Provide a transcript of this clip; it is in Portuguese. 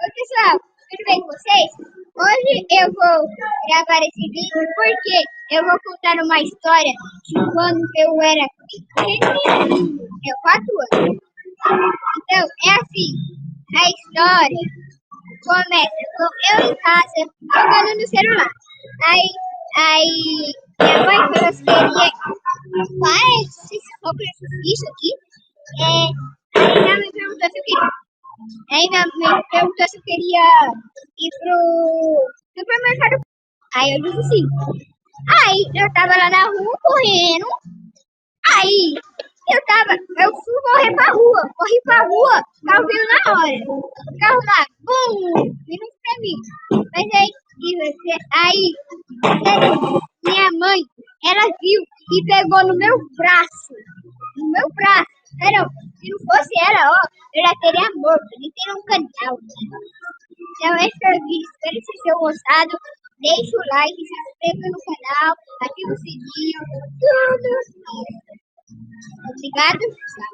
Oi, pessoal, tudo bem com vocês? Hoje eu vou gravar esse vídeo porque eu vou contar uma história de quando eu era pequenininho, eu 4 anos. Então, é assim, a história começa com eu em casa jogando no celular. Aí minha mãe falou assim, para esse bicho aqui. Aí minha mãe perguntou se eu queria. Aí minha mãe perguntou se eu queria ir pro supermercado. Aí eu disse sim. Aí eu tava lá na rua correndo. Aí eu fui correr pra rua. Corri pra rua, o carro veio na hora. O carro lá, bum, vindo pra mim. Mas aí minha mãe, ela viu e pegou no meu braço. No meu braço. Sério, se não fosse ela, ó, eu já teria morto. Nem teria um canal. Então, esse foi o vídeo. Espero que vocês tenham gostado. Deixa o like, se inscreva no canal, ativa o sininho. Tudo. Obrigado. Tchau.